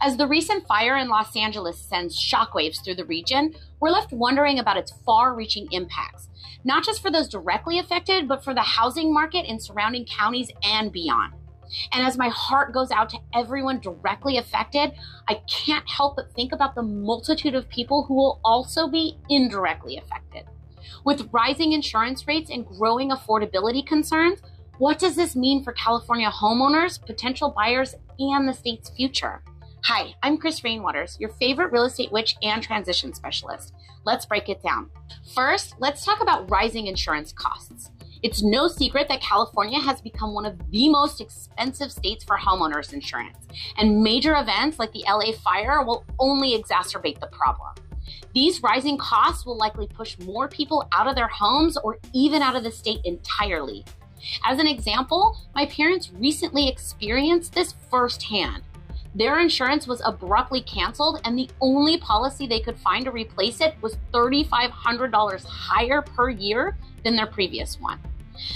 As the recent fire in Los Angeles sends shockwaves through the region, we're left wondering about its far-reaching impacts, not just for those directly affected, but for the housing market in surrounding counties and beyond. And as my heart goes out to everyone directly affected, I can't help but think about the multitude of people who will also be indirectly affected. With rising insurance rates and growing affordability concerns, what does this mean for California homeowners, potential buyers, and the state's future? Hi, I'm Chris Rainwaters, your favorite real estate witch and transition specialist. Let's break it down. First, let's talk about rising insurance costs. It's no secret that California has become one of the most expensive states for homeowners insurance, and major events like the LA fire will only exacerbate the problem. These rising costs will likely push more people out of their homes or even out of the state entirely. As an example, my parents recently experienced this firsthand. Their insurance was abruptly canceled, and the only policy they could find to replace it was $3,500 higher per year than their previous one.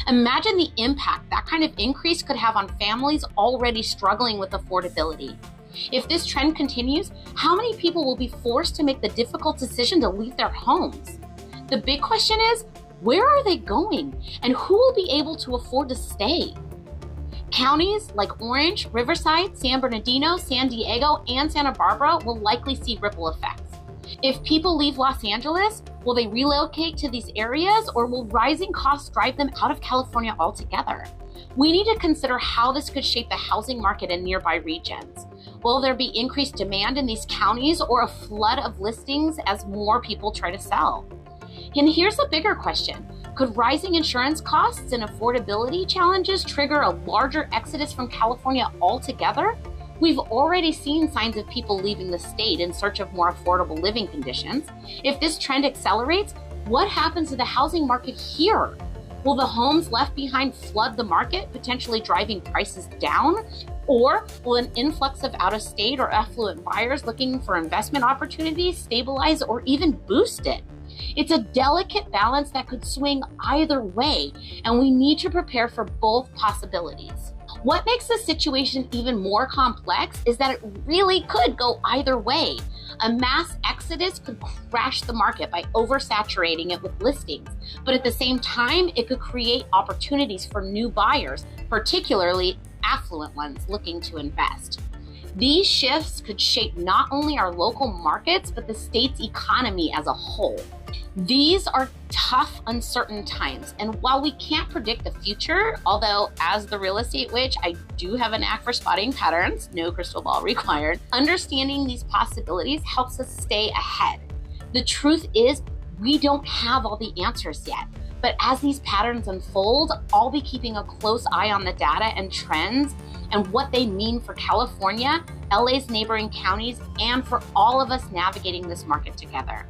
Imagine the impact that kind of increase could have on families already struggling with affordability. If this trend continues, how many people will be forced to make the difficult decision to leave their homes? The big question is, where are they going, and who will be able to afford to stay? Counties like Orange, Riverside, San Bernardino, San Diego, and Santa Barbara will likely see ripple effects. If people leave Los Angeles, will they relocate to these areas, or will rising costs drive them out of California altogether? We need to consider how this could shape the housing market in nearby regions. Will there be increased demand in these counties or a flood of listings as more people try to sell? And here's a bigger question. Could rising insurance costs and affordability challenges trigger a larger exodus from California altogether? We've already seen signs of people leaving the state in search of more affordable living conditions. If this trend accelerates, what happens to the housing market here? Will the homes left behind flood the market, potentially driving prices down? Or will an influx of out-of-state or affluent buyers looking for investment opportunities stabilize or even boost it? It's a delicate balance that could swing either way, and we need to prepare for both possibilities. What makes the situation even more complex is that it really could go either way. A mass exodus could crash the market by oversaturating it with listings, but at the same time, it could create opportunities for new buyers, particularly affluent ones looking to invest. These shifts could shape not only our local markets, but the state's economy as a whole. These are tough, uncertain times, and while we can't predict the future, although as the real estate witch, I do have a knack for spotting patterns, no crystal ball required, understanding these possibilities helps us stay ahead. The truth is, we don't have all the answers yet, but as these patterns unfold, I'll be keeping a close eye on the data and trends and what they mean for California, LA's neighboring counties, and for all of us navigating this market together.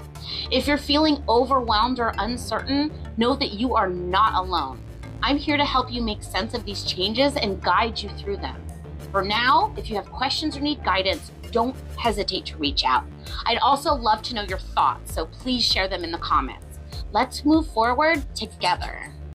If you're feeling overwhelmed or uncertain, know that you are not alone. I'm here to help you make sense of these changes and guide you through them. For now, if you have questions or need guidance, don't hesitate to reach out. I'd also love to know your thoughts, so please share them in the comments. Let's move forward together.